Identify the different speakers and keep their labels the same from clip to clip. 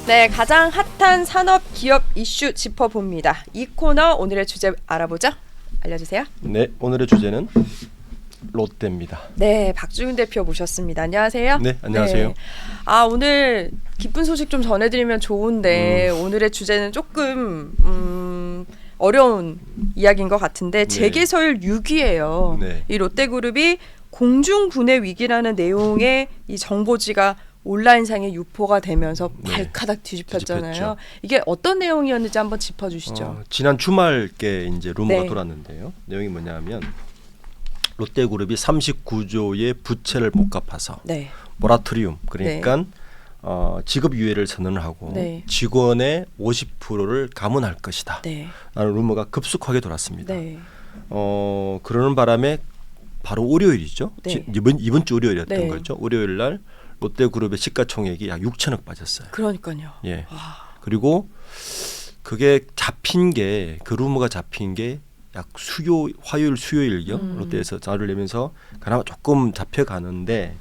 Speaker 1: 네, 가장 핫한 산업 기업 이슈 짚어봅니다. 이 코너 오늘의 주제 알아보죠. 알려주세요.
Speaker 2: 네, 오늘의 주제는 롯데입니다.
Speaker 1: 네, 박주윤 대표 모셨습니다. 안녕하세요.
Speaker 2: 네, 안녕하세요.
Speaker 1: 네. 오늘 기쁜 소식 좀 전해드리면 좋은데 오늘의 주제는 조금 어려운 이야기인 것 같은데 재개설 6위예요.
Speaker 2: 네.
Speaker 1: 이 롯데그룹이 공중분해 위기라는 내용의 이 정보지가 온라인상에 유포가 되면서 발가닥 뒤집혔잖아요.
Speaker 2: 뒤집혔죠.
Speaker 1: 이게 어떤 내용이었는지 한번 짚어주시죠.
Speaker 2: 지난 주말께 이제 루머가
Speaker 1: 네.
Speaker 2: 돌았는데요. 내용이 뭐냐면 롯데그룹이 39조의 부채를 못 갚아서
Speaker 1: 네.
Speaker 2: 모라토리움 그러니까 직업 유예를 선언을 하고
Speaker 1: 네.
Speaker 2: 직원의 50%를 감원할 것이다.
Speaker 1: 네.
Speaker 2: 라는 루머가 급속하게 돌았습니다.
Speaker 1: 네.
Speaker 2: 그러는 바람에 바로 월요일이죠.
Speaker 1: 네.
Speaker 2: 이번 주 월요일이었던
Speaker 1: 네.
Speaker 2: 거죠. 월요일 날 롯데그룹의 시가총액이 약 6천억 빠졌어요.
Speaker 1: 그러니까요.
Speaker 2: 예. 그리고 그게 잡힌 게 그 루머가 잡힌 게 약 화요일 수요일경 롯데에서 자료를 내면서 그나마 조금 잡혀가는데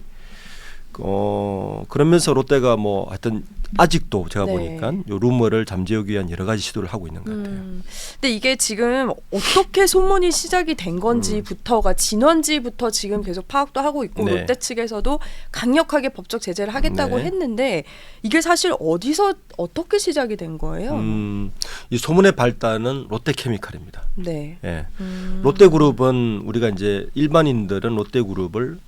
Speaker 2: 그러면서 롯데가 뭐 하여튼 아직도 제가
Speaker 1: 네.
Speaker 2: 보니까 요 루머를 잠재우기 위한 여러 가지 시도를 하고 있는 것 같아요.
Speaker 1: 근데 이게 지금 어떻게 소문이 시작이 된 건지부터가 진원지부터 지금 계속 파악도 하고 있고
Speaker 2: 네.
Speaker 1: 롯데 측에서도 강력하게 법적 제재를 하겠다고
Speaker 2: 네.
Speaker 1: 했는데 이게 사실 어디서 어떻게 시작이 된 거예요?
Speaker 2: 이 소문의 발단은 롯데케미칼입니다.
Speaker 1: 네.
Speaker 2: 예. 롯데그룹은 우리가 이제 일반인들은 롯데그룹을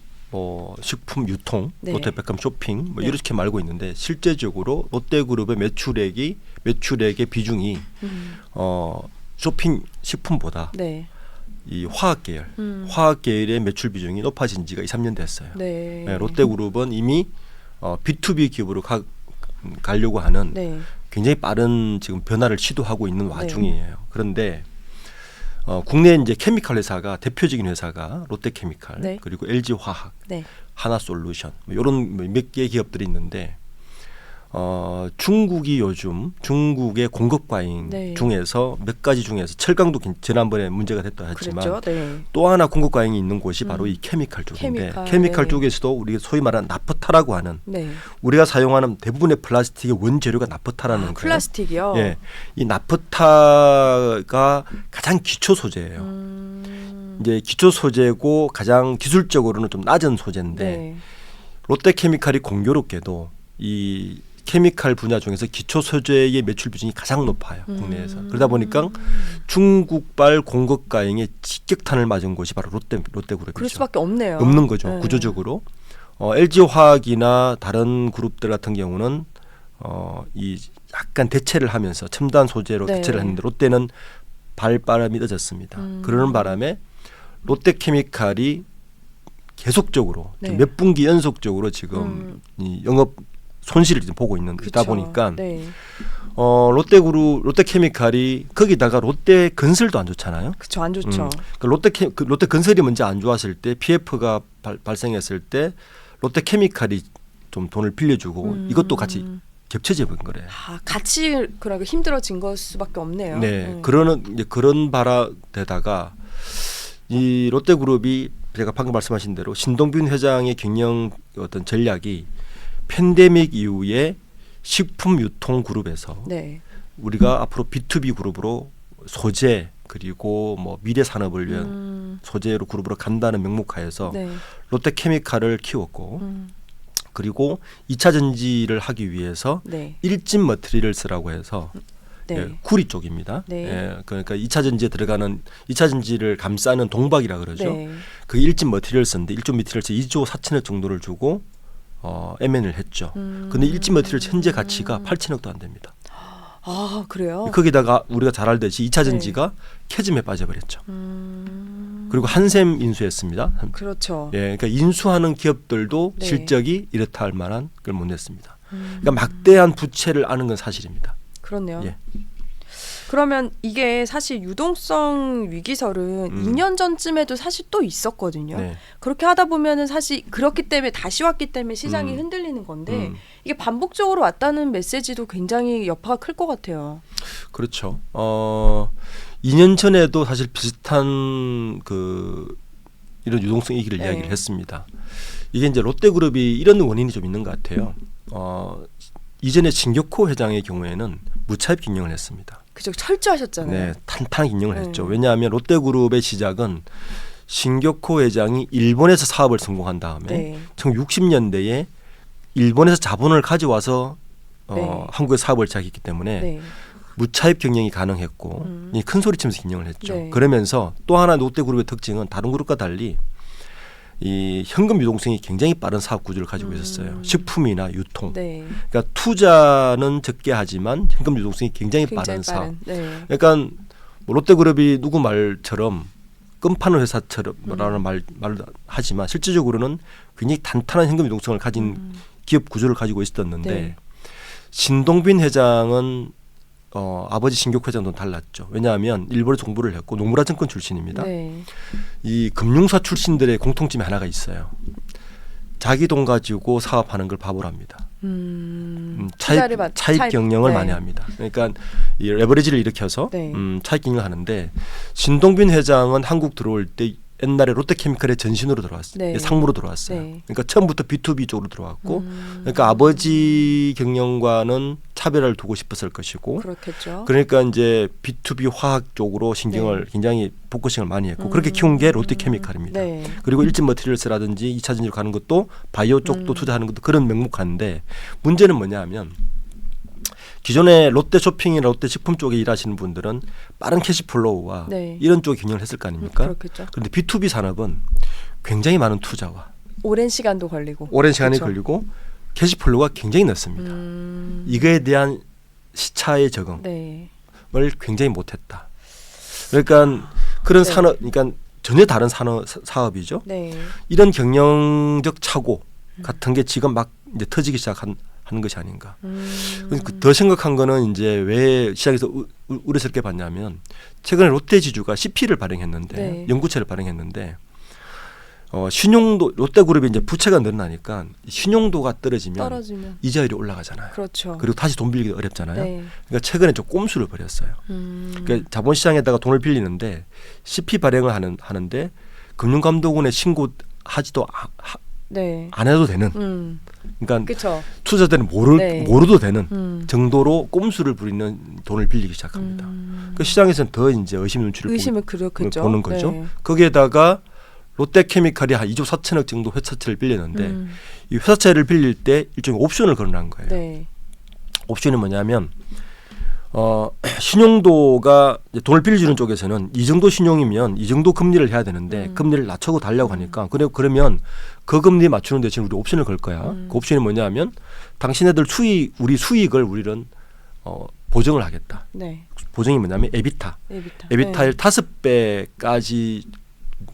Speaker 2: 식품 유통,
Speaker 1: 네.
Speaker 2: 롯데백화점 쇼핑 뭐
Speaker 1: 네.
Speaker 2: 이렇게 알고 있는데 실제적으로 롯데그룹의 매출액의 비중이 쇼핑 식품보다
Speaker 1: 네.
Speaker 2: 이 화학 계열의 매출 비중이 높아진 지가 2-3년 됐어요.
Speaker 1: 네.
Speaker 2: 예, 롯데그룹은 이미 B2B 기업으로 가려고 하는
Speaker 1: 네.
Speaker 2: 굉장히 빠른 지금 변화를 시도하고 있는 와중이에요. 그런데 국내 이제 케미칼 회사가 대표적인 회사가 롯데케미칼
Speaker 1: 네.
Speaker 2: 그리고 LG화학,
Speaker 1: 네.
Speaker 2: 하나솔루션 뭐 이런 몇 개의 기업들이 있는데 중국이 요즘 중국의 공급 과잉
Speaker 1: 네.
Speaker 2: 중에서 몇 가지 중에서 철강도 지난번에 문제가 됐다 했지만
Speaker 1: 그랬죠. 네.
Speaker 2: 또 하나 공급 과잉이 있는 곳이 바로 이 케미칼 쪽인데 케미칼
Speaker 1: 네.
Speaker 2: 쪽에서도 우리가 소위 말하는 나프타라고 하는
Speaker 1: 네.
Speaker 2: 우리가 사용하는 대부분의 플라스틱의 원재료가 나프타라는 거예요.
Speaker 1: 플라스틱이요.
Speaker 2: 예, 이 나프타가 가장 기초 소재예요. 이제 기초 소재고 가장 기술적으로는 좀 낮은 소재인데
Speaker 1: 네.
Speaker 2: 롯데케미칼이 공교롭게도 이 케미칼 분야 중에서 기초 소재의 매출 비중이 가장 높아요. 국내에서. 그러다 보니까 중국발 공급 과잉에 직격탄을 맞은 곳이 바로 롯데그룹이죠.
Speaker 1: 그럴 수밖에 없네요.
Speaker 2: 없는 거죠.
Speaker 1: 네.
Speaker 2: 구조적으로. LG화학이나 다른 그룹들 같은 경우는 이 약간 대체를 하면서 첨단 소재로
Speaker 1: 네.
Speaker 2: 대체를 했는데 롯데는 발바람이 늦었습니다. 그러는 바람에 롯데케미칼이 계속적으로
Speaker 1: 네.
Speaker 2: 몇 분기 연속적으로 지금 이 영업 손실을 지금 보고 있다 보니까
Speaker 1: 네.
Speaker 2: 롯데케미칼이 거기다가 롯데건설도 안 좋잖아요.
Speaker 1: 그렇죠. 안 좋죠.
Speaker 2: 롯데건설이 먼저 안 좋았을 때 PF가 발생했을 때 롯데케미칼이 좀 돈을 빌려주고 이것도 같이 겹쳐져 버린 거래요.
Speaker 1: 같이 그러니까 힘들어진 걸 수밖에 없네요.
Speaker 2: 네, 그런 바라데다가 이 롯데그룹이 제가 방금 말씀하신 대로 신동빈 회장의 경영 어떤 전략이 팬데믹 이후에 식품 유통 그룹에서
Speaker 1: 네.
Speaker 2: 우리가 앞으로 B2B 그룹으로 소재 그리고 뭐 미래 산업을 위한 소재로 그룹으로 간다는 명목하에서
Speaker 1: 네.
Speaker 2: 롯데케미칼을 키웠고 그리고 2차 전지를 하기 위해서
Speaker 1: 네.
Speaker 2: 일진 머티리얼스라고 해서
Speaker 1: 네.
Speaker 2: 예, 구리 쪽입니다.
Speaker 1: 네.
Speaker 2: 예, 그러니까 2차 전지에 들어가는 2차 전지를 감싸는 동박이라 그러죠.
Speaker 1: 네.
Speaker 2: 그 일진 머티리얼스인데 일진 머티리얼스 2조 4천억 정도를 주고 M&A를 했죠. 근데 일진 머티리얼스 현재 가치가 8천억도 안 됩니다.
Speaker 1: 그래요?
Speaker 2: 거기다가 우리가 잘 알듯이 2차 전지가 캐즘에 빠져버렸죠. 그리고 한샘 인수했습니다.
Speaker 1: 그렇죠.
Speaker 2: 예, 그러니까 인수하는 기업들도
Speaker 1: 네.
Speaker 2: 실적이 이렇다 할 만한 걸 못 냈습니다. 그러니까 막대한 부채를 아는 건 사실입니다.
Speaker 1: 그렇네요.
Speaker 2: 예.
Speaker 1: 그러면 이게 사실 유동성 위기설은 2년 전쯤에도 사실 또 있었거든요.
Speaker 2: 네.
Speaker 1: 그렇게 하다 보면은 사실 그렇기 때문에 다시 왔기 때문에 시장이 흔들리는 건데 이게 반복적으로 왔다는 메시지도 굉장히 여파가 클 것 같아요.
Speaker 2: 그렇죠. 2년 전에도 사실 비슷한 이런 유동성 위기를
Speaker 1: 네.
Speaker 2: 이야기를 했습니다. 이게 이제 롯데그룹이 이런 원인이 좀 있는 것 같아요. 이전에 진격호 회장의 경우에는 무차입 경영을 했습니다.
Speaker 1: 그죠, 철저하셨잖아요.
Speaker 2: 네, 탄탄하게 경영을
Speaker 1: 네.
Speaker 2: 했죠. 왜냐하면 롯데그룹의 시작은 신격호 회장이 일본에서 사업을 성공한 다음에
Speaker 1: 네.
Speaker 2: 1960년대에 일본에서 자본을 가져와서
Speaker 1: 네.
Speaker 2: 한국의 사업을 시작했기 때문에
Speaker 1: 네.
Speaker 2: 무차입 경영이 가능했고 큰 소리치면서 경영을 했죠.
Speaker 1: 네.
Speaker 2: 그러면서 또 하나 롯데그룹의 특징은 다른 그룹과 달리 이 현금 유동성이 굉장히 빠른 사업 구조를 가지고 있었어요. 식품이나 유통.
Speaker 1: 네.
Speaker 2: 그러니까 투자는 적게 하지만 현금 유동성이 굉장히 빠른 사업.
Speaker 1: 네.
Speaker 2: 그러니까 뭐 롯데그룹이 누구 말처럼 끈파는 회사처럼라는 말을 하지만 실질적으로는 굉장히 탄탄한 현금 유동성을 가진 기업 구조를 가지고 있었는데
Speaker 1: 네.
Speaker 2: 신동빈 회장은 아버지 신격호 회장도 달랐죠. 왜냐하면 일본에 공부를 했고 노무라 증권 출신입니다.
Speaker 1: 네.
Speaker 2: 이 금융사 출신들의 공통점이 하나가 있어요. 자기 돈 가지고 사업하는 걸 바보로 합니다. 차익 경영을
Speaker 1: 네.
Speaker 2: 많이 합니다. 그러니까 이 레버리지를 일으켜서
Speaker 1: 네.
Speaker 2: 차익 경영을 하는데 신동빈 회장은 한국 들어올 때 옛날에 롯데케미칼의 전신으로 들어왔어요.
Speaker 1: 네.
Speaker 2: 상무로 들어왔어요.
Speaker 1: 네.
Speaker 2: 그러니까 처음부터 B2B 쪽으로 들어왔고 그러니까 아버지 경영과는 차별을 두고 싶었을 것이고
Speaker 1: 그렇겠죠.
Speaker 2: 그러니까 이제 B2B 화학 쪽으로 신경을
Speaker 1: 네.
Speaker 2: 굉장히 포커싱을 많이 했고 그렇게 키운 게 롯데케미칼입니다.
Speaker 1: 네.
Speaker 2: 그리고 일진 머티리얼스라든지 2차 전지로 가는 것도 바이오 쪽도 투자하는 것도 그런 명목하는데 문제는 뭐냐 하면 기존에 롯데 쇼핑이나 롯데 식품 쪽에 일하시는 분들은 빠른 캐시플로우와
Speaker 1: 네.
Speaker 2: 이런 쪽에 경영을 했을 거 아닙니까?
Speaker 1: 그렇겠죠.
Speaker 2: 그런데 B2B 산업은 굉장히 많은 투자와
Speaker 1: 오랜 시간도 걸리고
Speaker 2: 오랜 시간이
Speaker 1: 그렇죠.
Speaker 2: 걸리고 캐시플로우가 굉장히 늦습니다. 이거에 대한 시차의 적응을
Speaker 1: 네.
Speaker 2: 굉장히 못했다. 그러니까 그런
Speaker 1: 네.
Speaker 2: 산업, 그러니까 전혀 다른 사업이죠.
Speaker 1: 네.
Speaker 2: 이런 경영적 착오 같은 게 지금 막 이제 터지기 시작하는 것이 아닌가. 더 심각한 거는 이제 왜 시작에서 우려스럽게 봤냐면 최근에 롯데지주가 CP를 발행했는데
Speaker 1: 네.
Speaker 2: 연구체를 발행했는데 신용도 롯데그룹이 이제 부채가 늘어나니까 신용도가 떨어지면 이자율이 올라가잖아요.
Speaker 1: 그렇죠.
Speaker 2: 그리고 다시 돈 빌리기 어렵잖아요.
Speaker 1: 네.
Speaker 2: 그러니까 최근에 좀 꼼수를 벌였어요. 그러니까 자본시장에다가 돈을 빌리는데 CP 발행을 하는데 금융감독원에 신고하지도
Speaker 1: 네.
Speaker 2: 안 해도 되는. 그러니까
Speaker 1: 그쵸.
Speaker 2: 투자자들은
Speaker 1: 네.
Speaker 2: 모르도 되는 정도로 꼼수를 부리는 돈을 빌리기 시작합니다. 그 시장에서는 더 이제 의심 눈치를 보는 거죠.
Speaker 1: 네.
Speaker 2: 거기에다가 롯데케미칼이 한 2조 4천억 정도 회사채를 빌렸는데 이 회사채를 빌릴 때 일종의 옵션을 걸어놓은 거예요.
Speaker 1: 네.
Speaker 2: 옵션이 뭐냐면 신용도가 이제 돈을 빌려주는 쪽에서는 이 정도 신용이면 이 정도 금리를 해야 되는데 금리를 낮추고 달라고 하니까 그러면 그 금리 맞추는 대신 우리 옵션을 걸 거야. 그 옵션이 뭐냐면 당신네들 우리 수익을 우리는 보정을 하겠다.
Speaker 1: 네.
Speaker 2: 보정이 뭐냐면 에비타의 5배까지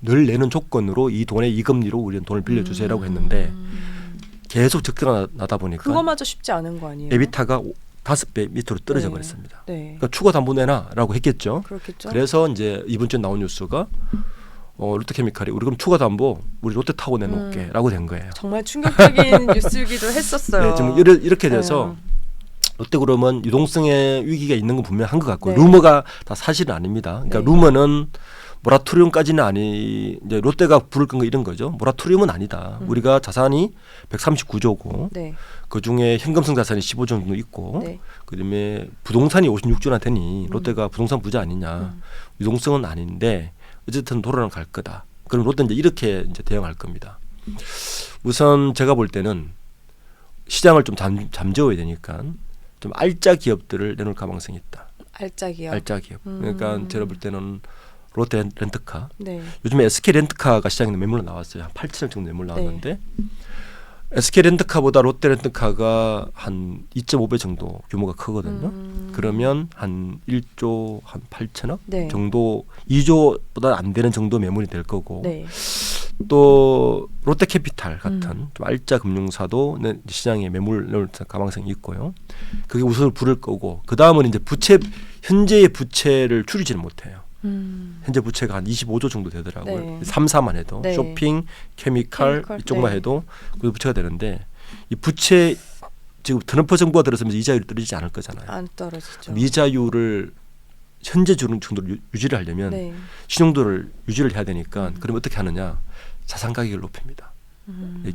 Speaker 2: 늘 내는 조건으로 이 돈의 이 금리로 우리는 돈을 빌려주세요라고 했는데 계속 적자가 나다 보니까
Speaker 1: 그거마저 쉽지 않은 거 아니에요?
Speaker 2: 에비타가 5배 밑으로 떨어져
Speaker 1: 네.
Speaker 2: 버렸습니다.
Speaker 1: 네.
Speaker 2: 그러니까 추가 담보 내놔라고 했겠죠.
Speaker 1: 그렇겠죠.
Speaker 2: 그래서 이제 이번 주에 나온 뉴스가 롯데케미칼이 우리 그럼 추가 담보 우리 롯데 타고 내놓을게라고 된 거예요.
Speaker 1: 정말 충격적인 뉴스이기도 했었어요.
Speaker 2: 네, 지금 이렇게 돼서 롯데그룹은 유동성의 위기가 있는 건 분명한 것 같고
Speaker 1: 네.
Speaker 2: 루머가 다 사실은 아닙니다. 그러니까
Speaker 1: 네.
Speaker 2: 루머는 모라토리움까지는 이제 롯데가 부를 건 이런 거죠. 모라토리움은 아니다. 우리가 자산이 139조고
Speaker 1: 네.
Speaker 2: 그중에 현금성 자산이 15조 정도 있고
Speaker 1: 네.
Speaker 2: 그다음에 부동산이 56조나 되니 롯데가 부동산 부자 아니냐. 유동성은 아닌데 어쨌든 돌아는 갈 거다. 그럼 롯데는 이제 이렇게 이제 대응할 겁니다. 우선 제가 볼 때는 시장을 좀 잠재워야 되니까 좀 알짜 기업들을 내놓을 가능성이 있다.
Speaker 1: 알짜 기업.
Speaker 2: 알짜 기업. 그러니까 제가 볼 때는 롯데 렌트카.
Speaker 1: 네.
Speaker 2: 요즘에 SK 렌트카가 시장에 매물로 나왔어요. 한 8천억 정도 매물 나왔는데 SK 렌트카보다 롯데 렌트카가 한 2.5배 정도 규모가 크거든요. 그러면 한 1조 한 8천억
Speaker 1: 네. 정도
Speaker 2: 2조보다 안 되는 정도 매물이 될 거고
Speaker 1: 네.
Speaker 2: 또 롯데캐피탈 같은 좀 알짜 금융사도 시장에 매물 넣을 가능성이 있고요. 그게 우선을 부를 거고 그 다음은 이제 현재의 부채를 줄이지는 못해요. 현재 부채가 한 25조 정도 되더라고요.
Speaker 1: 네.
Speaker 2: 3사만 해도
Speaker 1: 네.
Speaker 2: 쇼핑, 케미칼 이쪽만
Speaker 1: 네.
Speaker 2: 해도 그 부채가 되는데 이 부채 지금 트럼프 정부가 들어서면서 이자율이 떨어지지 않을 거잖아요.
Speaker 1: 안 떨어지죠.
Speaker 2: 이자율을 현재 주는 정도로 유지를 하려면
Speaker 1: 네.
Speaker 2: 신용도를 유지를 해야 되니까 그럼 어떻게 하느냐? 자산 가격을 높입니다.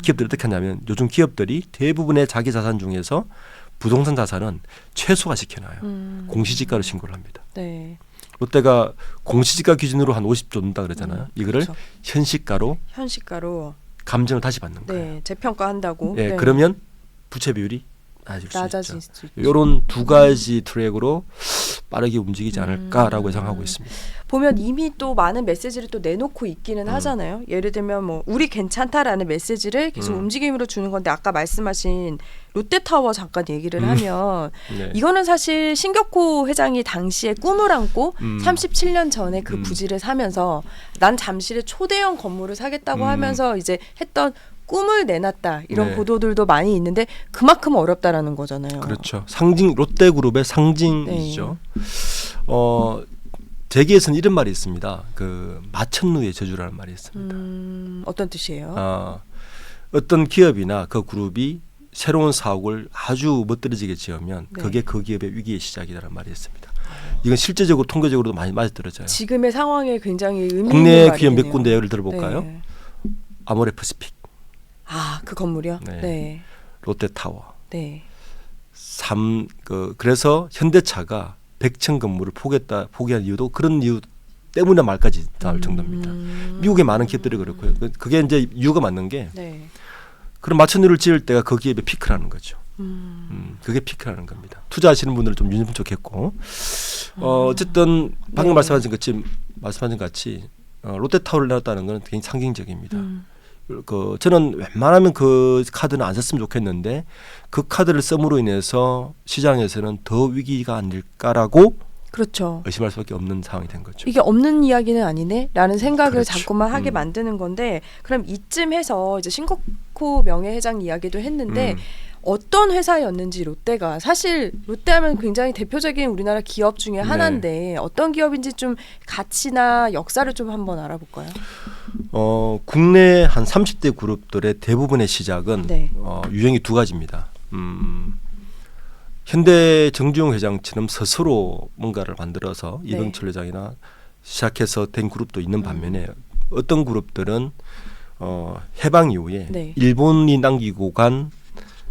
Speaker 2: 기업들이 어떻게 하냐면 요즘 기업들이 대부분의 자기 자산 중에서 부동산 자산은 최소화 시켜놔요. 공시지가로 신고를 합니다.
Speaker 1: 네.
Speaker 2: 롯데가 공시지가 기준으로 한 50조 든다 그러잖아요. 이거를
Speaker 1: 그렇죠.
Speaker 2: 현시가로 감정을 다시 받는 거예요.
Speaker 1: 네, 재평가한다고.
Speaker 2: 예,
Speaker 1: 네.
Speaker 2: 그러면 부채 비율이
Speaker 1: 낮아질
Speaker 2: 낮아질
Speaker 1: 수 있죠.
Speaker 2: 이런 두 가지 트랙으로 빠르게 움직이지 않을까라고 예상하고 있습니다.
Speaker 1: 보면 이미 또 많은 메시지를 또 내놓고 있기는 하잖아요. 예를 들면 뭐 우리 괜찮다라는 메시지를 계속 움직임으로 주는 건데 아까 말씀하신 롯데타워 잠깐 얘기를 하면
Speaker 2: 네.
Speaker 1: 이거는 사실 신격호 회장이 당시에 꿈을 안고 37년 전에 그 부지를 사면서 난 잠실에 초대형 건물을 사겠다고 하면서 이제 했던 꿈을 내놨다 이런
Speaker 2: 네.
Speaker 1: 보도들도 많이 있는데 그만큼 어렵다라는 거잖아요.
Speaker 2: 그렇죠. 상징 롯데그룹의 상징이죠. 재계에서는 이런 말이 있습니다. 그 마천루의 저주라는 말이 있습니다.
Speaker 1: 어떤 뜻이에요?
Speaker 2: 어떤 기업이나 그 그룹이 새로운 사옥을 아주 멋들어지게 지으면
Speaker 1: 네.
Speaker 2: 그게 그 기업의 위기의 시작이라는 말이 있습니다. 이건 실제적으로 통계적으로도 많이 맞아떨어져요.
Speaker 1: 지금의 상황에 굉장히 의미 있는
Speaker 2: 국내
Speaker 1: 말이네요.
Speaker 2: 기업 몇 군데 예를 들어볼까요?
Speaker 1: 네.
Speaker 2: 아모레퍼시픽,
Speaker 1: 아, 그 건물이요?
Speaker 2: 네.
Speaker 1: 네.
Speaker 2: 롯데타워.
Speaker 1: 네.
Speaker 2: 그래서 현대차가 백천 건물을 포기한 이유도 그런 이유 때문에 말까지 나올 정도입니다. 미국의 많은 기업들이 그렇고요. 그게 이제 이유가 맞는 게
Speaker 1: 네.
Speaker 2: 그런 마천루를 지을 때가 그 기업의 피크라는 거죠. 그게 피크라는 겁니다. 투자하시는 분들은 좀 유념 좋겠고 어쨌든 방금
Speaker 1: 네.
Speaker 2: 말씀하신 같이 롯데타워를 내놨다는 것은 굉장히 상징적입니다. 저는 웬만하면 그 카드는 안 썼으면 좋겠는데 그 카드를 씀으로 인해서 시장에서는 더 위기가 아닐까라고
Speaker 1: 그렇죠.
Speaker 2: 의심할 수밖에 없는 상황이 된 거죠.
Speaker 1: 이게 없는 이야기는 아니네라는 생각을
Speaker 2: 그렇죠.
Speaker 1: 자꾸만 하게 만드는 건데 그럼 이쯤 해서 이제 신곡호 명예회장 이야기도 했는데 어떤 회사였는지 롯데가 사실 롯데하면 굉장히 대표적인 우리나라 기업 중에 하나인데 어떤 기업인지 좀 가치나 역사를 좀 한번 알아볼까요?
Speaker 2: 국내 한 30대 그룹들의 대부분의 시작은
Speaker 1: 네.
Speaker 2: 유형이 두 가지입니다. 현대 정주영 회장처럼 스스로 뭔가를 만들어서
Speaker 1: 네.
Speaker 2: 이병철 회장이나 시작해서 된 그룹도 있는 반면에 어떤 그룹들은 해방 이후에
Speaker 1: 네.
Speaker 2: 일본이 남기고 간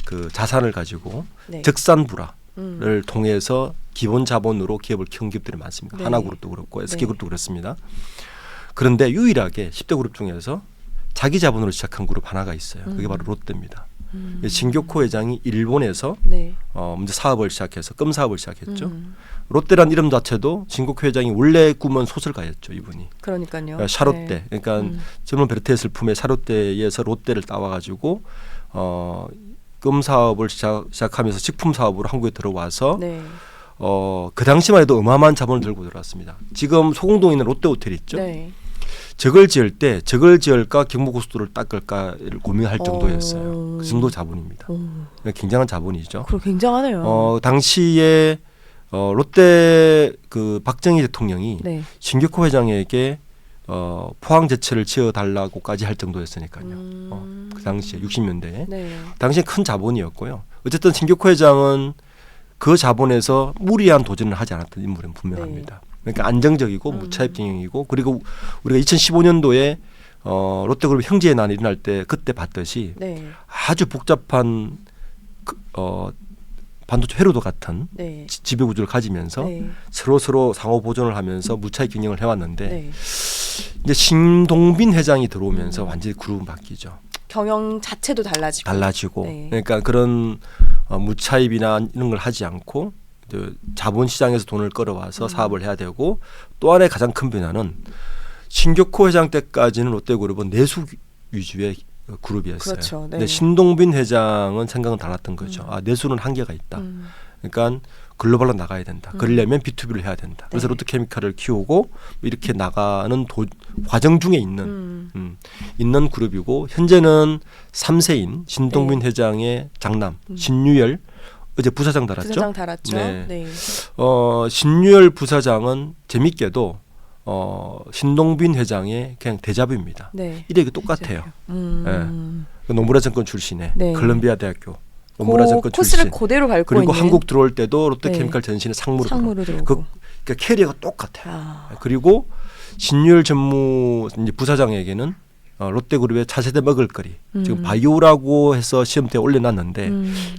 Speaker 2: 그 자산을 가지고
Speaker 1: 네.
Speaker 2: 적산불화를 통해서 기본 자본으로 기업을 키운 기업들이 많습니다.
Speaker 1: 네.
Speaker 2: 하나그룹도 그렇고 SK그룹도
Speaker 1: 네.
Speaker 2: 그렇습니다. 그런데 유일하게 10대 그룹 중에서 자기 자본으로 시작한 그룹 하나가 있어요. 그게 바로 롯데입니다. 진격호 회장이 일본에서
Speaker 1: 네.
Speaker 2: 먼저 사업을 시작해서 껌 사업을 시작했죠. 롯데란 이름 자체도 진격호 회장이 원래 꿈은 소설가였죠. 이분이.
Speaker 1: 그러니까요.
Speaker 2: 샤롯데.
Speaker 1: 네.
Speaker 2: 그러니까 젊은 베르테의 슬픔의 샤롯데에서 롯데를 따와가지고 껌 사업을 시작하면서 식품 사업으로 한국에 들어와서
Speaker 1: 네.
Speaker 2: 그 당시만 해도 어마어마한 자본을 들고 들어왔습니다. 지금 소공동에 있는 롯데 호텔 있죠.
Speaker 1: 네.
Speaker 2: 저걸 지을까 경부고속도로를 닦을까를 고민할 정도였어요. 그 정도 자본입니다. 굉장한 자본이죠.
Speaker 1: 그럼 굉장하네요.
Speaker 2: 당시에 롯데 그 박정희 대통령이
Speaker 1: 네.
Speaker 2: 진격호 회장에게 포항제철을 지어달라고까지 할 정도였으니까요. 그 당시에 60년대에
Speaker 1: 네.
Speaker 2: 당시에 큰 자본이었고요. 어쨌든 진격호 회장은 그 자본에서 무리한 도전을 하지 않았던 인물은 분명합니다. 그러니까 안정적이고 무차입 경영이고 그리고 우리가 2015년도에 롯데그룹 형제의 난이 일어날 때 그때 봤듯이
Speaker 1: 네.
Speaker 2: 아주 복잡한 반도체 회로도 같은
Speaker 1: 네.
Speaker 2: 지배구조를 가지면서
Speaker 1: 네.
Speaker 2: 서로 상호 보존을 하면서 무차입 경영을 해왔는데
Speaker 1: 네.
Speaker 2: 이제 신동빈 회장이 들어오면서 완전히 그룹은 바뀌죠.
Speaker 1: 경영 자체도 달라지고.
Speaker 2: 네. 그러니까 그런 무차입이나 이런 걸 하지 않고 자본시장에서 돈을 끌어와서 사업을 해야 되고 또 하나의 가장 큰 변화는 신격호 회장 때까지는 롯데그룹은 내수 위주의 그룹이었어요.
Speaker 1: 그렇죠. 네.
Speaker 2: 근데 신동빈 회장은 생각은 달랐던 거죠. 내수는 한계가 있다. 그러니까 글로벌로 나가야 된다. 그러려면 B2B를 해야 된다. 그래서
Speaker 1: 네.
Speaker 2: 롯데케미칼을 키우고 이렇게 나가는 과정 중에 있는 그룹이고 현재는 3세인 신동빈 회장의 장남 신유열 어제 부사장 달았죠.
Speaker 1: 부사장 달았죠.
Speaker 2: 네.
Speaker 1: 네.
Speaker 2: 신유열 부사장은 재밌게도 신동빈 회장의 그냥 대자뷰입니다.
Speaker 1: 네.
Speaker 2: 이력이 똑같아요. 노무라증권 출신의
Speaker 1: 네.
Speaker 2: 콜롬비아 대학교 노무라증권
Speaker 1: 코스를
Speaker 2: 출신.
Speaker 1: 그대로 밟고
Speaker 2: 그리고
Speaker 1: 있는.
Speaker 2: 한국 들어올 때도 롯데케미칼 전신에 상무로
Speaker 1: 들어오고.
Speaker 2: 그러니까 캐리어가 똑같아요. 그리고 신유열 전무 이제 부사장에게는 롯데그룹의 차세대 먹을거리 지금 바이오라고 해서 시험대에 올려놨는데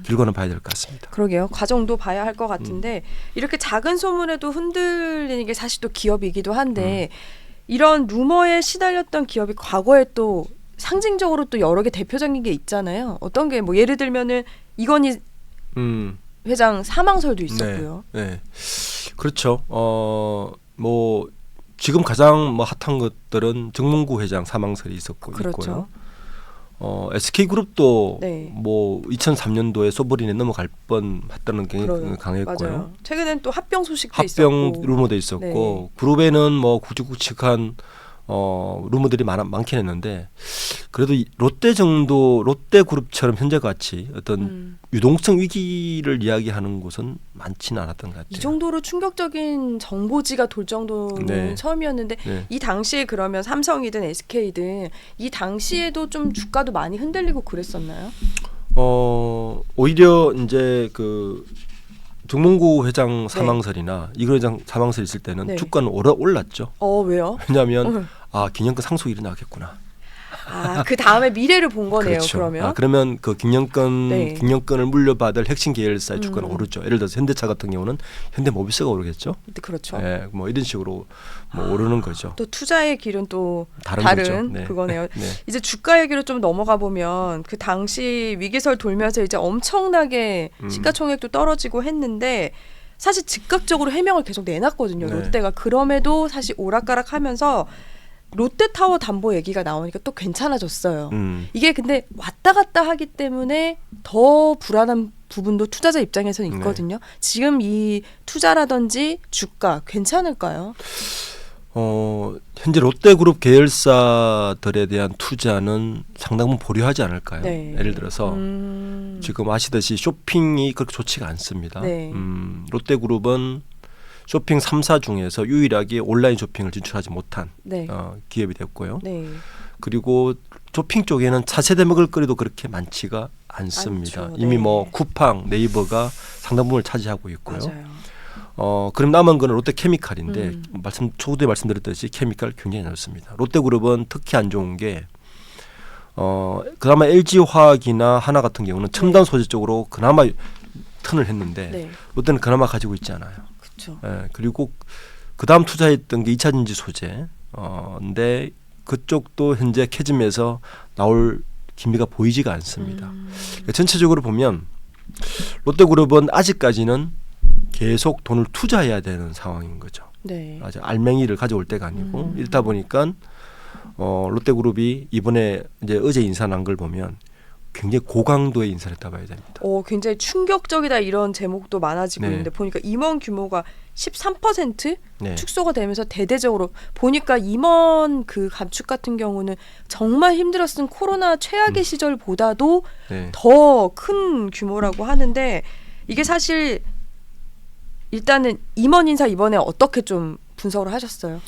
Speaker 2: 결과는 봐야 될 것 같습니다.
Speaker 1: 그러게요. 과정도 봐야 할 것 같은데 이렇게 작은 소문에도 흔들리는 게 사실 또 기업이기도 한데 이런 루머에 시달렸던 기업이 과거에 또 상징적으로 또 여러 개 대표적인 게 있잖아요. 어떤 게 뭐 예를 들면은 이건희 회장 사망설도 있었고요.
Speaker 2: 네. 그렇죠. 뭐 지금 가장 뭐 핫한 것들은 정몽구 회장 사망설이 있었고
Speaker 1: 그렇죠.
Speaker 2: 있고요. SK그룹도
Speaker 1: 네.
Speaker 2: 뭐 2003년도에 소버린에 넘어갈 뻔했다는 게 강했고요.
Speaker 1: 맞아요. 최근엔 또 합병 소식도
Speaker 2: 합병
Speaker 1: 있었고.
Speaker 2: 루머도 있었고
Speaker 1: 네.
Speaker 2: 그룹에는 뭐 굵직굵직한 루머들이 많긴 했는데 그래도 롯데 정도 롯데그룹처럼 현재같이 어떤 유동성 위기를 이야기하는 곳은 많지는 않았던 것 같아요.
Speaker 1: 이 정도로 충격적인 정보지가 돌 정도는
Speaker 2: 네.
Speaker 1: 처음이었는데
Speaker 2: 네.
Speaker 1: 이 당시에 그러면 삼성이든 SK든 이 당시에도 좀 주가도 많이 흔들리고 그랬었나요?
Speaker 2: 오히려 이제 그 정몽구 회장 사망설이나 이건 회장 사망설 있을 때는
Speaker 1: 네.
Speaker 2: 주가는 올랐죠.
Speaker 1: 왜요?
Speaker 2: 왜냐하면 기념권 상속이 일어나겠구나.
Speaker 1: 그 다음에 미래를 본 거네요.
Speaker 2: 그렇죠.
Speaker 1: 그러면
Speaker 2: 그러면 그 경영권을 물려받을 핵심 계열사의 주가는 오르죠. 예를 들어서 현대차 같은 경우는 현대모비스가 오르겠죠.
Speaker 1: 그렇죠.
Speaker 2: 네, 뭐 이런 식으로 뭐 오르는 거죠.
Speaker 1: 또 투자의 길은 또
Speaker 2: 다른 거죠. 네.
Speaker 1: 그거네요.
Speaker 2: 네.
Speaker 1: 이제 주가 얘기로 좀 넘어가 보면 그 당시 위기설 돌면서 이제 엄청나게 시가총액도 떨어지고 했는데 사실 즉각적으로 해명을 계속 내놨거든요.
Speaker 2: 네.
Speaker 1: 롯데가 그럼에도 사실 오락가락하면서 롯데타워 담보 얘기가 나오니까 또 괜찮아졌어요. 이게 근데 왔다 갔다 하기 때문에 더 불안한 부분도 투자자 입장에서는 있거든요. 지금 이 투자라든지 주가 괜찮을까요?
Speaker 2: 현재 롯데그룹 계열사들에 대한 투자는 상당 부분 보류하지 않을까요?
Speaker 1: 네.
Speaker 2: 예를 들어서 지금 아시듯이 쇼핑이 그렇게 좋지가 않습니다.
Speaker 1: 네.
Speaker 2: 롯데그룹은 쇼핑 3사 중에서 유일하게 온라인 쇼핑을 진출하지 못한
Speaker 1: 네.
Speaker 2: 기업이 됐고요.
Speaker 1: 네.
Speaker 2: 그리고 쇼핑 쪽에는 차세대 먹을거리도 그렇게 많지가 않습니다.
Speaker 1: 않죠.
Speaker 2: 이미
Speaker 1: 네.
Speaker 2: 뭐 쿠팡, 네이버가 상당 부분을 차지하고 있고요.
Speaker 1: 맞아요.
Speaker 2: 그럼 남은 거는 롯데케미칼인데 초기에 말씀드렸듯이 케미칼 굉장히 좋습니다. 롯데그룹은 특히 안 좋은 게 그나마 LG화학이나 하나 같은 경우는 첨단 소재 쪽으로 그나마 턴을 했는데
Speaker 1: 네.
Speaker 2: 롯데는 그나마 가지고 있지 않아요.
Speaker 1: 그렇죠.
Speaker 2: 그리고 그 다음 투자했던 게 2차 전지 소재. 근데 그쪽도 현재 캐즘에서 나올 기미가 보이지가 않습니다. 그러니까 전체적으로 보면 롯데그룹은 아직까지는 계속 돈을 투자해야 되는 상황인 거죠.
Speaker 1: 네.
Speaker 2: 아직 알맹이를 가져올 때가 아니고 이렇다 보니까 롯데그룹이 이번에 이제 어제 인사 난 걸 보면 굉장히 고강도의 인사를 했다 봐야 됩니다.
Speaker 1: 굉장히 충격적이다 이런 제목도 많아지고
Speaker 2: 네.
Speaker 1: 있는데 보니까 임원 규모가 13%
Speaker 2: 네.
Speaker 1: 축소가 되면서 대대적으로 보니까 임원 그 감축 같은 경우는 정말 힘들었던 코로나 최악의 시절보다도
Speaker 2: 네.
Speaker 1: 더 큰 규모라고 하는데 이게 사실 일단은 임원 인사 이번에 어떻게 좀 분석을 하셨어요?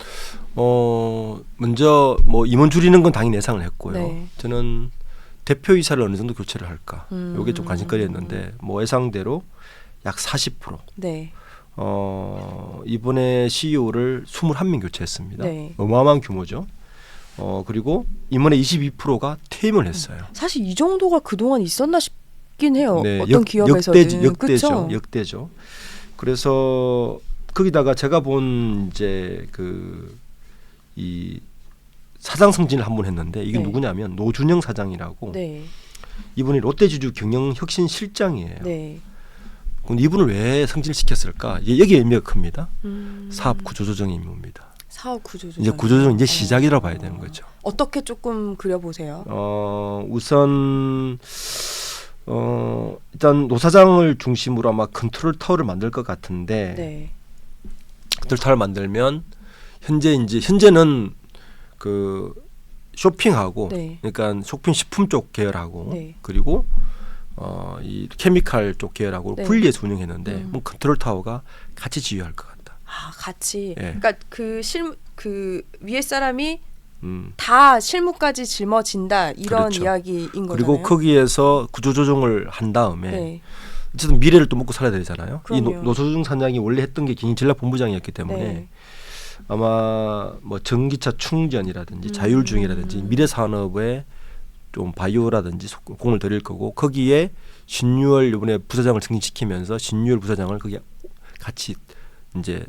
Speaker 2: 먼저 뭐 임원 줄이는 건 당연히 예상을 했고요.
Speaker 1: 네.
Speaker 2: 저는 대표이사를 어느 정도 교체를 할까? 이게 좀 관심거리였는데 뭐 예상대로 약 40%.
Speaker 1: 네.
Speaker 2: 이번에 CEO를 21명 교체했습니다.
Speaker 1: 네.
Speaker 2: 어마어마한 규모죠. 그리고 임원의 22%가 퇴임을 했어요.
Speaker 1: 사실 이 정도가 그동안 있었나 싶긴 해요.
Speaker 2: 네,
Speaker 1: 어떤 기업에서는.
Speaker 2: 역대죠. 그래서 거기다가 제가 본 이제 이 사장 승진을 한 번 했는데 이게
Speaker 1: 네.
Speaker 2: 누구냐면 노준영 사장이라고
Speaker 1: 네.
Speaker 2: 이분이 롯데지주 경영혁신실장이에요.
Speaker 1: 네.
Speaker 2: 근데 이분을 왜 승진시켰을까? 여기에 의미가 큽니다.
Speaker 1: 음.
Speaker 2: 사업 구조조정의 임무입니다.
Speaker 1: 사업 구조조정.
Speaker 2: 이제 구조조정 이제 시작이라고 봐야 되는 거죠.
Speaker 1: 어떻게 조금 그려보세요?
Speaker 2: 우선 일단 노 사장을 중심으로 아마 컨트롤 타워를 만들 것 같은데
Speaker 1: 네.
Speaker 2: 컨트롤 타워를 만들면 현재는 그 쇼핑하고
Speaker 1: 네.
Speaker 2: 그러니까 쇼핑 식품 쪽 계열하고
Speaker 1: 네.
Speaker 2: 그리고 이 케미칼 쪽 계열하고
Speaker 1: 네.
Speaker 2: 분리해서 운영했는데 뭐 컨트롤 타워가 같이 지휘할 것 같다.
Speaker 1: 같이.
Speaker 2: 예.
Speaker 1: 그러니까 그 위에 사람이
Speaker 2: 음.
Speaker 1: 다 실무까지 짊어진다 이런
Speaker 2: 그렇죠.
Speaker 1: 이야기인 거잖아요.
Speaker 2: 그리고 거기에서 구조조정을 한 다음에
Speaker 1: 네.
Speaker 2: 어쨌든 미래를 또 먹고 살아야 되잖아요. 이
Speaker 1: 그럼요.
Speaker 2: 노소중 사장이 원래 했던 게 경영 전략 본부장이었기 때문에
Speaker 1: 네.
Speaker 2: 아마 뭐 전기차 충전이라든지 자율주행이라든지 미래 산업에 좀 바이오라든지 공을 들일 거고 거기에 신유월 이번에 부사장을 승진시키면서 신유월 부사장을 거기 같이 이제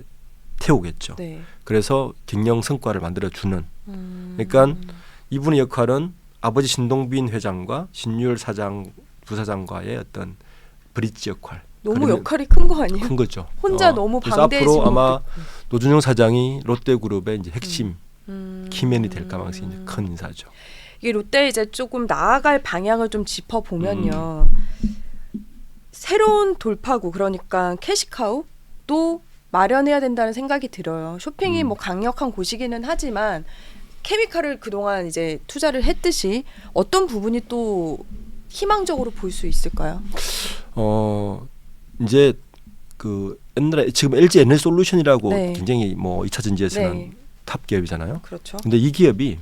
Speaker 2: 태우겠죠.
Speaker 1: 네.
Speaker 2: 그래서 경영 성과를 만들어 주는. 그러니까 이분의 역할은 아버지 신동빈 회장과 신유월 사장 부사장과의 어떤 브릿지 역할.
Speaker 1: 너무 역할이 큰 거 아니에요?
Speaker 2: 큰 거죠.
Speaker 1: 혼자 너무
Speaker 2: 그래서
Speaker 1: 방대해지고
Speaker 2: 앞으로 아마 노준영 사장이 롯데그룹의 이제 핵심 키맨이 될 가능성이 이제 큰 인사죠.
Speaker 1: 이게 롯데 이제 조금 나아갈 방향을 좀 짚어 보면요. 새로운 돌파구 그러니까 캐시카우도 마련해야 된다는 생각이 들어요. 쇼핑이 뭐 강력한 곳이기는 하지만 케미칼을 그동안 이제 투자를 했듯이 어떤 부분이 또 희망적으로 볼 수 있을까요?
Speaker 2: 이제 그 옛날에 지금 LG 에너지솔루션이라고
Speaker 1: 네.
Speaker 2: 굉장히 뭐 2차 전지에서는
Speaker 1: 네.
Speaker 2: 탑 기업이잖아요.
Speaker 1: 그렇죠.
Speaker 2: 근데 이 기업이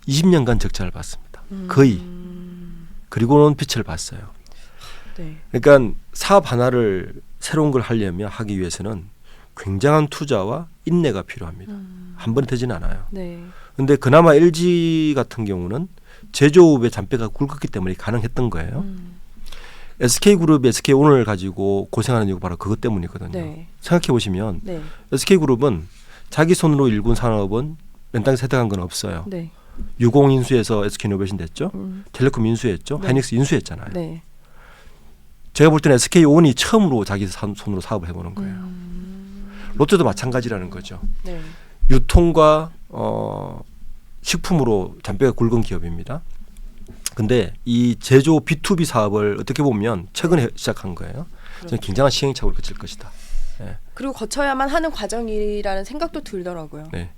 Speaker 2: 20년간 적자를 봤습니다. 거의. 그리고는 빛을 봤어요.
Speaker 1: 네.
Speaker 2: 그러니까 사업 하나를 새로운 걸 하려면 하기 위해서는 굉장한 투자와 인내가 필요합니다. 한 번에 되지는 않아요.
Speaker 1: 네.
Speaker 2: 근데 그나마 LG 같은 경우는 제조업의 잔뼈가 굵었기 때문에 가능했던 거예요. SK그룹이 SK온을 가지고 고생하는 이유가 바로 그것 때문이거든요.
Speaker 1: 네.
Speaker 2: 생각해 보시면
Speaker 1: 네.
Speaker 2: SK그룹은 자기 손으로 일군 산업은 연당에서 획득한 건 없어요.
Speaker 1: 네.
Speaker 2: 유공 인수해서 SK이노베이션 됐죠. 텔레콤 인수했죠.
Speaker 1: 네.
Speaker 2: 하이닉스 인수했잖아요.
Speaker 1: 네.
Speaker 2: 제가 볼 때는 SK온이 처음으로 자기 손으로 사업을 해보는 거예요. 롯데도 마찬가지라는 거죠.
Speaker 1: 네.
Speaker 2: 유통과 식품으로 잔뼈가 굵은 기업입니다. 근데 이 제조 B2B 사업을 어떻게 보면 최근에 시작한 거예요. 저는 굉장한 시행착오를 거칠 것이다. 네.
Speaker 1: 그리고 거쳐야만 하는 과정이라는 생각도 들더라고요.
Speaker 2: 네.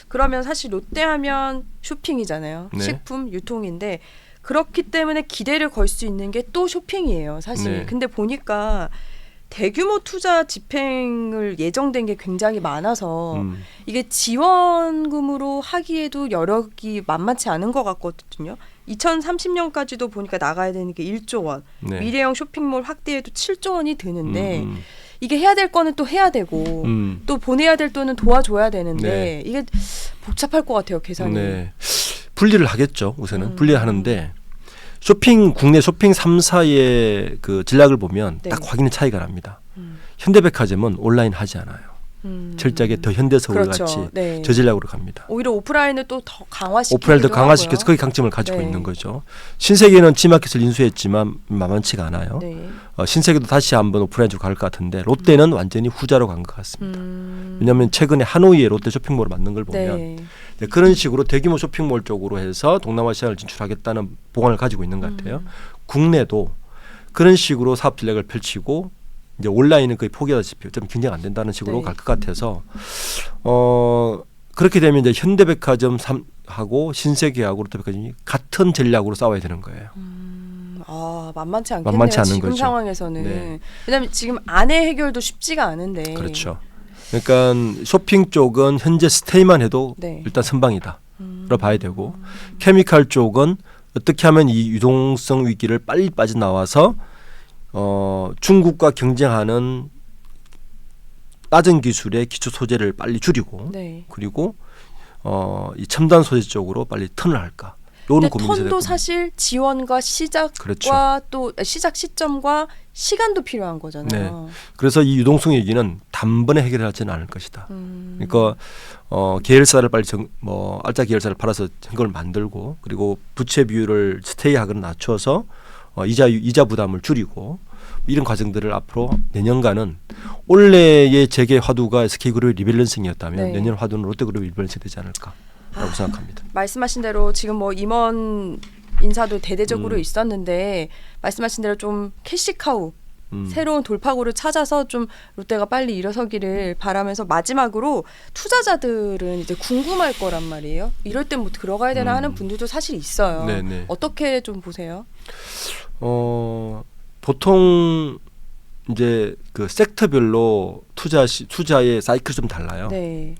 Speaker 1: 그러면 사실 롯데하면 쇼핑이잖아요.
Speaker 2: 네.
Speaker 1: 식품, 유통인데 그렇기 때문에 기대를 걸 수 있는 게 또 쇼핑이에요. 사실.
Speaker 2: 네.
Speaker 1: 근데 보니까 대규모 투자 집행을 예정된 게 굉장히 많아서 이게 지원금으로 하기에도 여력이 만만치 않은 것 같거든요. 2030년까지도 보니까 나가야 되는 게 1조 원.
Speaker 2: 네.
Speaker 1: 미래형 쇼핑몰 확대에도 7조 원이 드는데 이게 해야 될 거는 또 해야 되고 또 보내야 될 돈은 도와줘야 되는데
Speaker 2: 네.
Speaker 1: 이게 복잡할 것 같아요. 계산이.
Speaker 2: 네. 분리를 하겠죠. 우선은 분리를 하는데 국내 쇼핑 3사의 그 전략을 보면
Speaker 1: 네.
Speaker 2: 딱 확연히 차이가 납니다. 현대백화점은 온라인 하지 않아요. 철저하게 더 현대서울
Speaker 1: 그렇죠.
Speaker 2: 같이
Speaker 1: 네.
Speaker 2: 저 전략으로 갑니다.
Speaker 1: 오히려 오프라인을 또 더 강화시키기도
Speaker 2: 오프라인을 더
Speaker 1: 하고요.
Speaker 2: 강화시켜서 거기 강점을 가지고
Speaker 1: 네.
Speaker 2: 있는 거죠. 신세계는 G마켓을 인수했지만 만만치가 않아요.
Speaker 1: 네.
Speaker 2: 신세계도 다시 한번 오프라인 쪽으로 갈 것 같은데 롯데는 완전히 후자로 간 것 같습니다. 왜냐하면 최근에 하노이에 롯데 쇼핑몰을 만든 걸 보면
Speaker 1: 네.
Speaker 2: 네, 그런 식으로 대규모 쇼핑몰 쪽으로 해서 동남아 시장을 진출하겠다는 보관을 가지고 있는 것 같아요. 국내도 그런 식으로 사업 전략을 펼치고 이제 온라인은 거의 포기하다시피 좀 경쟁 안 된다는 식으로
Speaker 1: 네.
Speaker 2: 갈 것 같아서 그렇게 되면 이제 현대백화점하고 신세계하고 롯데백화점이 같은 전략으로 싸워야 되는 거예요.
Speaker 1: 만만치 않겠네요.
Speaker 2: 만만치 않은
Speaker 1: 지금
Speaker 2: 거죠.
Speaker 1: 상황에서는.
Speaker 2: 네.
Speaker 1: 왜냐하면 지금 안의 해결도 쉽지가 않은데.
Speaker 2: 그렇죠. 그러니까 쇼핑 쪽은 현재 스테이만 해도
Speaker 1: 네.
Speaker 2: 일단 선방이다로 봐야 되고 케미칼 쪽은 어떻게 하면 이 유동성 위기를 빨리 빠져나와서 중국과 경쟁하는 낮은 기술의 기초 소재를 빨리 줄이고
Speaker 1: 네.
Speaker 2: 그리고 이 첨단 소재 쪽으로 빨리 턴을 할까? 요런
Speaker 1: 근데
Speaker 2: 고민이 있어야 될
Speaker 1: 턴도
Speaker 2: 겁니다.
Speaker 1: 사실 지원과 시작과
Speaker 2: 그렇죠.
Speaker 1: 또 시작 시점과 시간도 필요한 거잖아요.
Speaker 2: 그래서 이 유동성 위기는 단번에 해결하지는 않을 것이다. 그러니까 계열사를 빨리 알짜 계열사를 팔아서 현금을 만들고 그리고 부채 비율을 스테이하거나 낮춰서 이자 부담을 줄이고 이런 과정들을 앞으로 내년간은 올해의 재계 화두가 SK그룹의 리밸런싱이었다면
Speaker 1: 네.
Speaker 2: 내년 화두는 롯데그룹의 리밸런싱이 되지 않을까라고 생각합니다.
Speaker 1: 말씀하신 대로 지금 뭐 임원 인사도 대대적으로 있었는데 말씀하신 대로 좀 캐시카우 새로운 돌파구를 찾아서 좀 롯데가 빨리 일어서기를 바라면서 마지막으로 투자자들은 이제 궁금할 거란 말이에요. 이럴 땐 뭐 들어가야 되나 하는 분들도 사실 있어요.
Speaker 2: 네네.
Speaker 1: 어떻게 좀 보세요?
Speaker 2: 보통 이제 그 섹터별로 투자의 사이클이 좀 달라요.
Speaker 1: 네.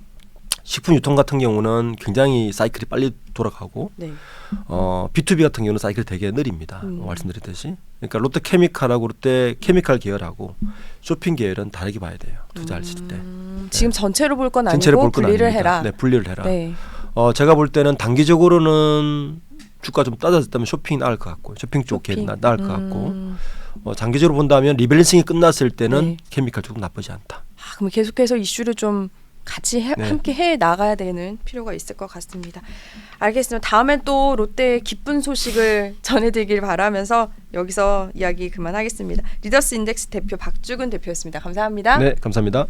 Speaker 2: 식품 유통 같은 경우는 굉장히 사이클이 빨리 돌아가고
Speaker 1: 네.
Speaker 2: B2B 같은 경우는 사이클이 되게 느립니다. 말씀드렸듯이. 그러니까 롯데 케미칼하고 롯데 케미칼 계열하고 쇼핑 계열은 다르게 봐야 돼요. 투자하실 때.
Speaker 1: 지금 전체로 볼 건
Speaker 2: 전체를
Speaker 1: 아니고
Speaker 2: 볼 건
Speaker 1: 분리를
Speaker 2: 아닙니다.
Speaker 1: 해라.
Speaker 2: 네, 분리를 해라.
Speaker 1: 네.
Speaker 2: 제가 볼 때는 단기적으로는 주가 좀 따졌다면 쇼핑이 나을 것 같고 쇼핑 쪽에 나을 것 같고 장기적으로 본다면 리밸런싱이 끝났을 때는
Speaker 1: 네.
Speaker 2: 케미칼 조금 나쁘지 않다.
Speaker 1: 그럼 계속해서 이슈를 좀 같이 함께 해 나가야 되는 필요가 있을 것 같습니다. 알겠습니다. 다음엔 또 롯데의 기쁜 소식을 전해드리길 바라면서 여기서 이야기 그만하겠습니다. 리더스 인덱스 대표 박주근 대표였습니다. 감사합니다.
Speaker 2: 네, 감사합니다.